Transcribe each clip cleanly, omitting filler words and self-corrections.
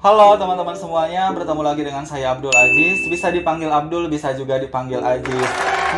Halo teman-teman semuanya, bertemu lagi dengan saya Abdul Aziz. Bisa dipanggil Abdul, bisa juga dipanggil Aziz.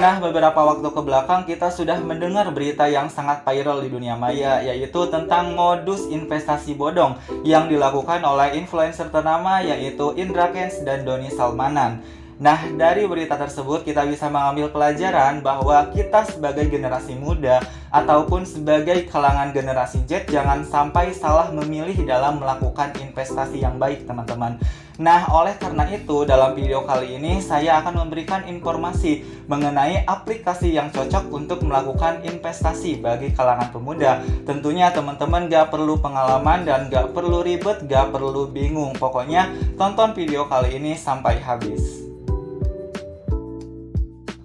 Nah, beberapa waktu ke belakang kita sudah mendengar berita yang sangat viral di dunia maya, yaitu tentang modus investasi bodong yang dilakukan oleh influencer ternama yaitu Indra Kents dan Doni Salmanan. Nah, dari berita tersebut kita bisa mengambil pelajaran bahwa kita sebagai generasi muda ataupun sebagai kalangan generasi Z jangan sampai salah memilih dalam melakukan investasi yang baik, teman-teman. Nah, oleh karena itu dalam video kali ini saya akan memberikan informasi mengenai aplikasi yang cocok untuk melakukan investasi bagi kalangan pemuda. Tentunya teman-teman gak perlu pengalaman dan gak perlu ribet, gak perlu bingung. Pokoknya tonton video kali ini sampai habis.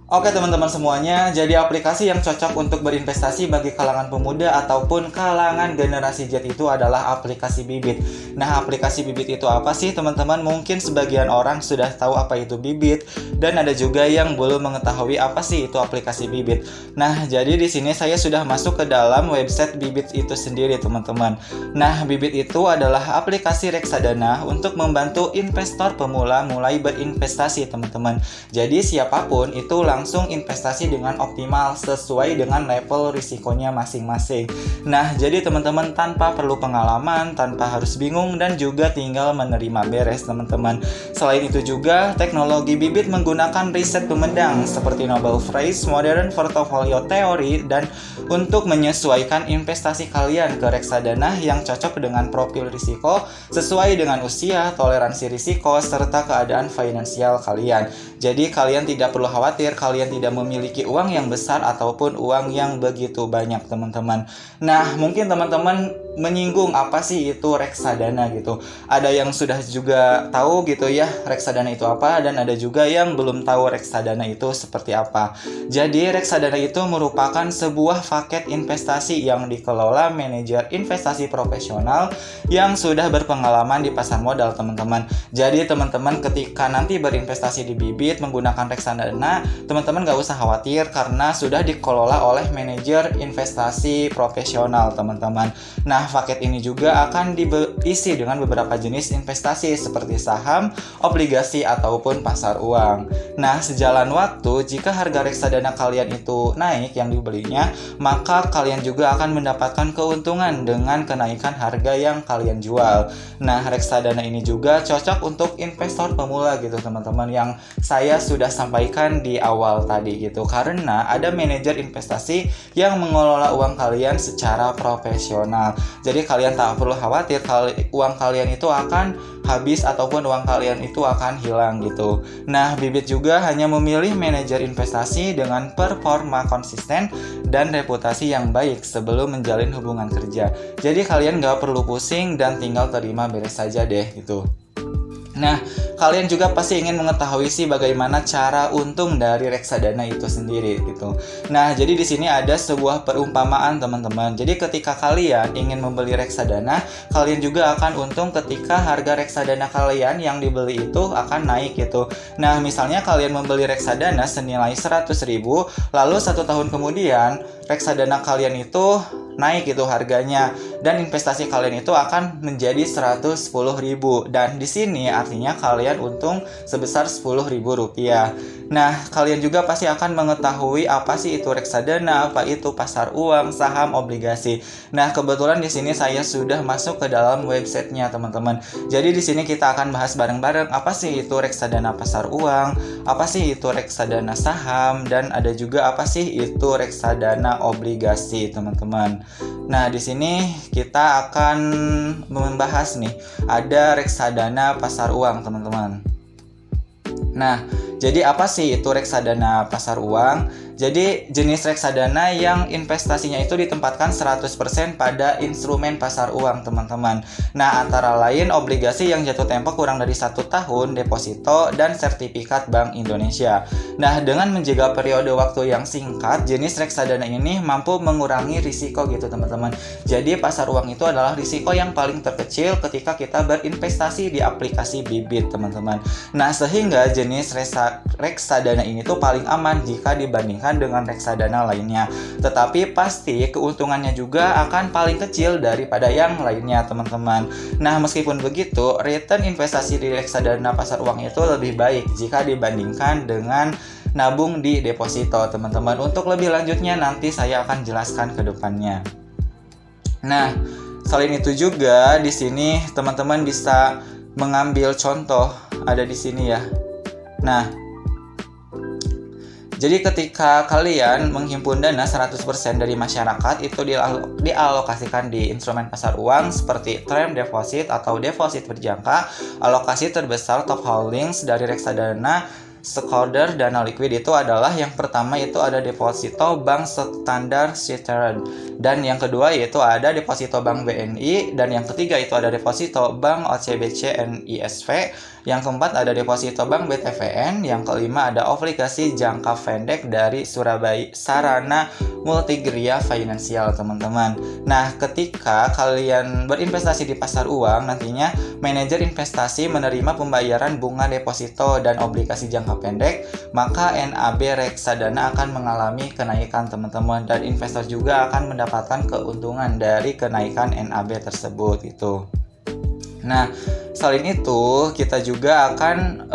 Oke teman-teman semuanya, jadi aplikasi yang cocok untuk berinvestasi bagi kalangan pemuda ataupun kalangan generasi Z itu adalah aplikasi Bibit. Nah, aplikasi Bibit itu apa sih teman-teman? Mungkin sebagian orang sudah tahu apa itu Bibit dan ada juga yang belum mengetahui apa sih itu aplikasi Bibit. Nah, jadi di sini saya sudah masuk ke dalam website Bibit itu sendiri, teman-teman. Nah, Bibit itu adalah aplikasi reksadana untuk membantu investor pemula mulai berinvestasi, teman-teman. Jadi siapapun itu langsung investasi dengan optimal sesuai dengan level risikonya masing-masing. Nah, jadi teman-teman tanpa perlu pengalaman, tanpa harus bingung dan juga tinggal menerima beres, teman-teman. Selain itu juga, teknologi Bibit menggunakan riset pemedang seperti Nobel Prize, Modern Portfolio Theory dan untuk menyesuaikan investasi kalian ke reksadana yang cocok dengan profil risiko sesuai dengan usia, toleransi risiko serta keadaan finansial kalian. Jadi kalian tidak perlu khawatir kalian tidak memiliki uang yang besar ataupun uang yang begitu banyak, teman-teman. Nah, mungkin teman-teman menyinggung apa sih itu reksadana gitu. Ada yang sudah juga tahu gitu ya reksadana itu apa, dan ada juga yang belum tahu reksadana itu seperti apa. Jadi reksadana itu merupakan sebuah paket investasi yang dikelola manajer investasi profesional yang sudah berpengalaman di pasar modal, teman-teman. Jadi teman-teman ketika nanti berinvestasi di Bibit menggunakan reksadana, teman-teman gak usah khawatir karena sudah dikelola oleh manajer investasi profesional, teman-teman. Nah, paket ini juga akan diisi dengan beberapa jenis investasi seperti saham, obligasi, ataupun pasar uang. Nah, sejalan waktu, jika harga reksadana kalian itu naik yang dibelinya, maka kalian juga akan mendapatkan keuntungan dengan kenaikan harga yang kalian jual. Nah, reksadana ini juga cocok untuk investor pemula gitu, teman-teman, yang saya sudah sampaikan di awal tadi gitu. Karena ada manajer investasi yang mengelola uang kalian secara profesional. Jadi kalian tak perlu khawatir kalau uang kalian itu akan habis ataupun uang kalian itu akan hilang gitu. Nah, Bibit juga hanya memilih manajer investasi dengan performa konsisten dan reputasi yang baik sebelum menjalin hubungan kerja. Jadi kalian gak perlu pusing dan tinggal terima beres saja deh gitu. Nah, kalian juga pasti ingin mengetahui sih bagaimana cara untung dari reksadana itu sendiri gitu. Nah, jadi di sini ada sebuah perumpamaan, teman-teman. Jadi ketika kalian ingin membeli reksadana, kalian juga akan untung ketika harga reksadana kalian yang dibeli itu akan naik gitu. Nah, misalnya kalian membeli reksadana senilai 100.000, lalu 1 tahun kemudian reksadana kalian itu naik gitu harganya dan investasi kalian itu akan menjadi 110.000, dan di sini artinya kalian untung sebesar 10.000 rupiah. Nah, kalian juga pasti akan mengetahui apa sih itu reksadana, apa itu pasar uang, saham, obligasi. Nah, kebetulan di sini saya sudah masuk ke dalam websitenya, teman-teman. Jadi di sini kita akan bahas bareng-bareng apa sih itu reksadana pasar uang, apa sih itu reksadana saham, dan ada juga apa sih itu reksadana obligasi, teman-teman. Nah, di sini kita akan membahas nih, ada reksadana pasar uang, teman-teman. Nah, jadi apa sih itu reksadana pasar uang? Jadi jenis reksadana yang investasinya itu ditempatkan 100% pada instrumen pasar uang, teman-teman. Nah, antara lain obligasi yang jatuh tempo kurang dari 1 tahun, deposito, dan sertifikat Bank Indonesia. Nah, dengan menjaga periode waktu yang singkat, jenis reksadana ini mampu mengurangi risiko gitu, teman-teman. Jadi pasar uang itu adalah risiko yang paling terkecil ketika kita berinvestasi di aplikasi Bibit, teman-teman. Nah, sehingga jenis reksadana ini tuh paling aman jika dibandingkan dibandingkan dengan reksadana lainnya. Tetapi pasti keuntungannya juga akan paling kecil daripada yang lainnya, teman-teman. Nah, meskipun begitu, return investasi di reksadana pasar uang itu lebih baik jika dibandingkan dengan nabung di deposito, teman-teman. Untuk lebih lanjutnya nanti saya akan jelaskan ke depannya. Nah, selain itu juga di sini teman-teman bisa mengambil contoh ada di sini ya. Nah, jadi ketika kalian menghimpun dana 100% dari masyarakat itu dialokasikan di instrumen pasar uang seperti term deposit atau deposit berjangka, alokasi terbesar top holdings dari reksadana stakeholder dana liquid itu adalah yang pertama itu ada deposito Bank Standard Chartered, dan yang kedua yaitu ada deposito Bank BNI, dan yang ketiga itu ada deposito Bank OCBC NISV, yang keempat ada deposito Bank BTVN, yang kelima ada obligasi jangka pendek dari Surabaya Sarana Multigria Finansial, teman-teman. Nah, ketika kalian berinvestasi di pasar uang, nantinya manajer investasi menerima pembayaran bunga deposito dan obligasi jangka pendek, maka NAB reksadana akan mengalami kenaikan, teman-teman, dan investor juga akan mendapatkan keuntungan dari kenaikan NAB tersebut itu. Nah, selain itu kita juga akan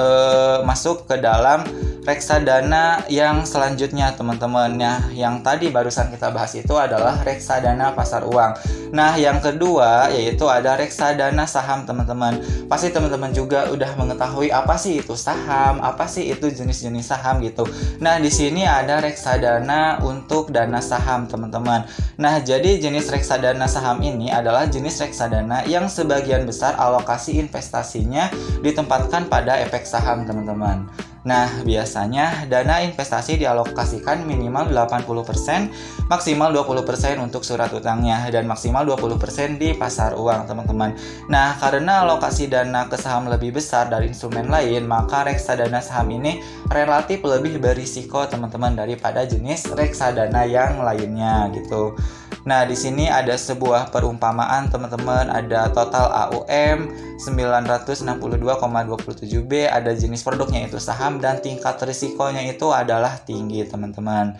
masuk ke dalam reksadana yang selanjutnya, teman-teman. Nah, yang tadi barusan kita bahas itu adalah reksadana pasar uang. Nah, yang kedua yaitu ada reksadana saham, teman-teman. Pasti teman-teman juga udah mengetahui apa sih itu saham, apa sih itu jenis-jenis saham gitu. Nah, di sini ada reksadana untuk dana saham, teman-teman. Nah, jadi jenis reksadana saham ini adalah jenis reksadana yang sebagian besar alokasi investasinya ditempatkan pada efek saham, teman-teman. Nah, biasanya dana investasi dialokasikan minimal 80%, maksimal 20% untuk surat utangnya, dan maksimal 20% di pasar uang, teman-teman. Nah, karena alokasi dana ke saham lebih besar dari instrumen lain, maka reksadana saham ini relatif lebih berisiko, teman-teman, daripada jenis reksadana yang lainnya gitu. Nah, di sini ada sebuah perumpamaan, teman-teman. Ada total AUM 962,27B, ada jenis produknya itu saham, dan tingkat risikonya itu adalah tinggi, teman-teman.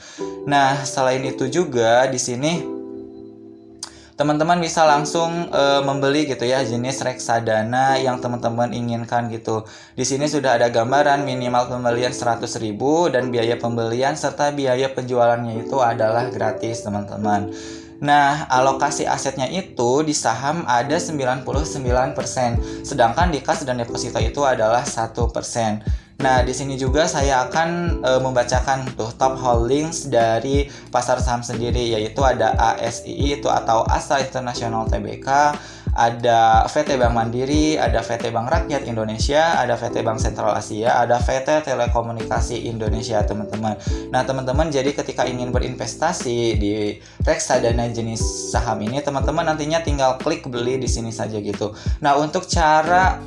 Nah, selain itu juga di sini teman-teman bisa langsung membeli gitu ya jenis reksadana yang teman-teman inginkan gitu. Di sini sudah ada gambaran minimal pembelian 100.000 dan biaya pembelian serta biaya penjualannya itu adalah gratis, teman-teman. Nah, alokasi asetnya itu di saham ada 99%, sedangkan di kas dan deposito itu adalah 1%. Nah, di sini juga saya akan membacakan tuh top holdings dari pasar saham sendiri, yaitu ada ASII itu atau Astra International Tbk, ada VT Bank Mandiri, ada VT Bank Rakyat Indonesia, ada VT Bank Sentral Asia, ada VT Telekomunikasi Indonesia, teman-teman. Nah, teman-teman, jadi ketika ingin berinvestasi di reksadana jenis saham ini, teman-teman nantinya tinggal klik beli di sini saja gitu. Nah, untuk cara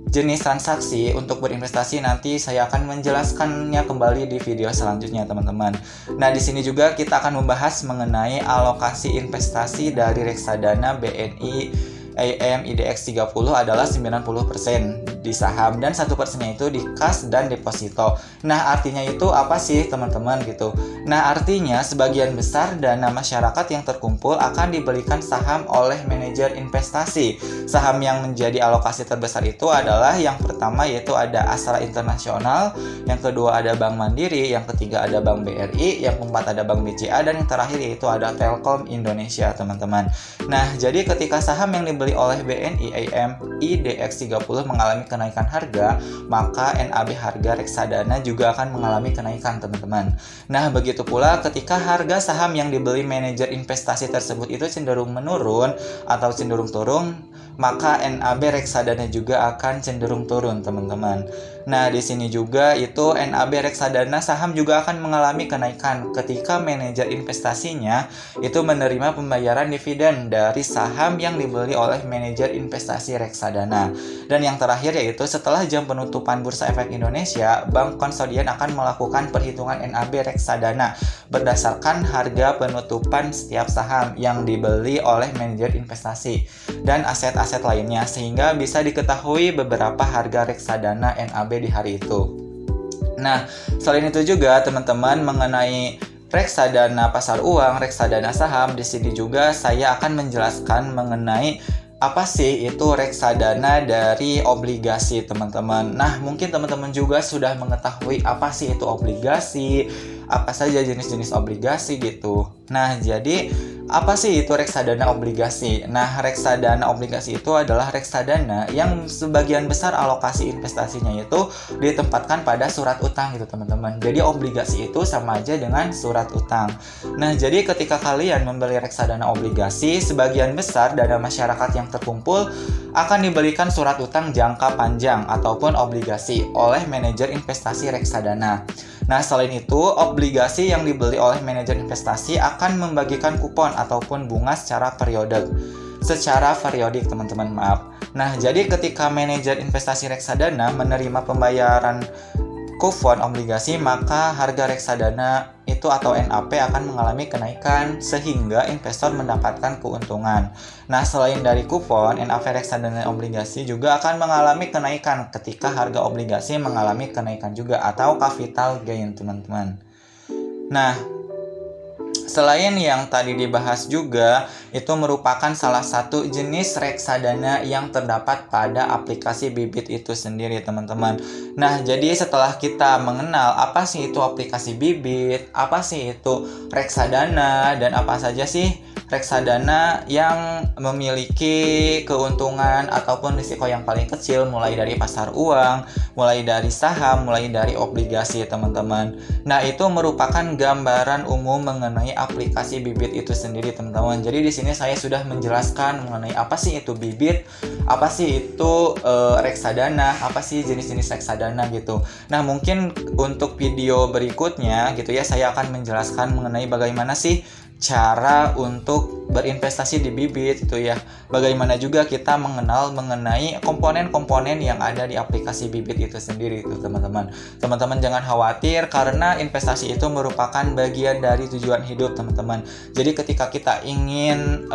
jenis transaksi untuk berinvestasi nanti saya akan menjelaskannya kembali di video selanjutnya, teman-teman. Nah, di sini juga kita akan membahas mengenai alokasi investasi dari reksadana BNI AM IDX 30 adalah 90% di saham dan 1%-nya itu di kas dan deposito. Nah, artinya itu apa sih, teman-teman gitu? Nah, artinya sebagian besar dana masyarakat yang terkumpul akan dibelikan saham oleh manajer investasi. Saham yang menjadi alokasi terbesar itu adalah yang pertama yaitu ada Astra Internasional, yang kedua ada Bank Mandiri, yang ketiga ada Bank BRI, yang keempat ada Bank BCA, dan yang terakhir yaitu ada Telkom Indonesia, teman-teman. Nah, jadi ketika saham yang dibeli oleh BNI AM IDX 30 mengalami kenaikan harga, maka NAB harga reksadana juga akan mengalami kenaikan, teman-teman. Nah, begitu pula ketika harga saham yang dibeli manajer investasi tersebut itu cenderung menurun atau cenderung turun, maka NAB reksadana juga akan cenderung turun, teman-teman. Nah, di sini juga itu NAB reksadana saham juga akan mengalami kenaikan ketika manajer investasinya itu menerima pembayaran dividen dari saham yang dibeli oleh manajer investasi reksadana. Dan yang terakhir yaitu setelah jam penutupan Bursa Efek Indonesia, Bank Konsodian akan melakukan perhitungan NAB reksadana berdasarkan harga penutupan setiap saham yang dibeli oleh manajer investasi dan aset-aset lainnya, sehingga bisa diketahui beberapa harga reksadana NAB di hari itu. Nah, selain itu juga teman-teman mengenai reksadana pasar uang, reksadana saham, di sini juga saya akan menjelaskan mengenai apa sih itu reksadana dari obligasi, teman-teman. Nah, mungkin teman-teman juga sudah mengetahui apa sih itu obligasi, apa saja jenis-jenis obligasi gitu. Nah, jadi apa sih itu reksadana obligasi? Nah, reksadana obligasi itu adalah reksadana yang sebagian besar alokasi investasinya itu ditempatkan pada surat utang gitu, teman-teman. Jadi obligasi itu sama aja dengan surat utang. Nah, jadi ketika kalian membeli reksadana obligasi, sebagian besar dana masyarakat yang terkumpul akan dibelikan surat utang jangka panjang ataupun obligasi oleh manajer investasi reksadana. Nah, selain itu, obligasi yang dibeli oleh manajer investasi akan membagikan kupon ataupun bunga secara periodik, teman-teman, maaf. Nah, jadi ketika manajer investasi reksadana menerima pembayaran kupon obligasi, maka harga reksadana itu atau NAP akan mengalami kenaikan sehingga investor mendapatkan keuntungan. Nah, selain dari kupon, NAP reksadana obligasi juga akan mengalami kenaikan ketika harga obligasi mengalami kenaikan juga atau capital gain, teman-teman. Nah, selain yang tadi dibahas juga, itu merupakan salah satu jenis reksadana yang terdapat pada aplikasi Bibit itu sendiri, teman-teman. Nah, jadi setelah kita mengenal apa sih itu aplikasi Bibit, apa sih itu reksadana, dan apa saja sih reksadana yang memiliki keuntungan ataupun risiko yang paling kecil, mulai dari pasar uang, mulai dari saham, mulai dari obligasi, teman-teman. Nah, itu merupakan gambaran umum mengenai aplikasi Bibit itu sendiri, teman-teman. Jadi di sini saya sudah menjelaskan mengenai apa sih itu Bibit, apa sih itu reksadana, apa sih jenis-jenis reksadana gitu. Nah, mungkin untuk video berikutnya gitu ya, saya akan menjelaskan mengenai bagaimana sih cara untuk berinvestasi di Bibit itu ya. Bagaimana juga kita mengenal mengenai komponen-komponen yang ada di aplikasi Bibit itu sendiri itu, teman-teman. Teman-teman jangan khawatir karena investasi itu merupakan bagian dari tujuan hidup, teman-teman. Jadi ketika kita ingin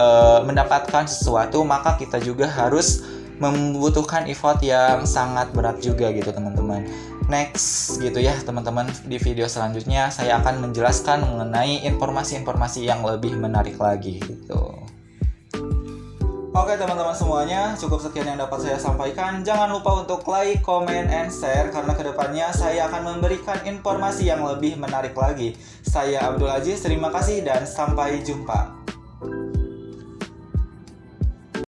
mendapatkan sesuatu, maka kita juga harus membutuhkan effort yang sangat berat juga gitu, teman-teman. Next gitu ya, teman-teman, di video selanjutnya saya akan menjelaskan mengenai informasi-informasi yang lebih menarik lagi gitu. Oke, teman-teman semuanya, cukup sekian yang dapat saya sampaikan. Jangan lupa untuk like, comment, and share karena kedepannya saya akan memberikan informasi yang lebih menarik lagi. Saya Abdul Aziz, terima kasih dan sampai jumpa.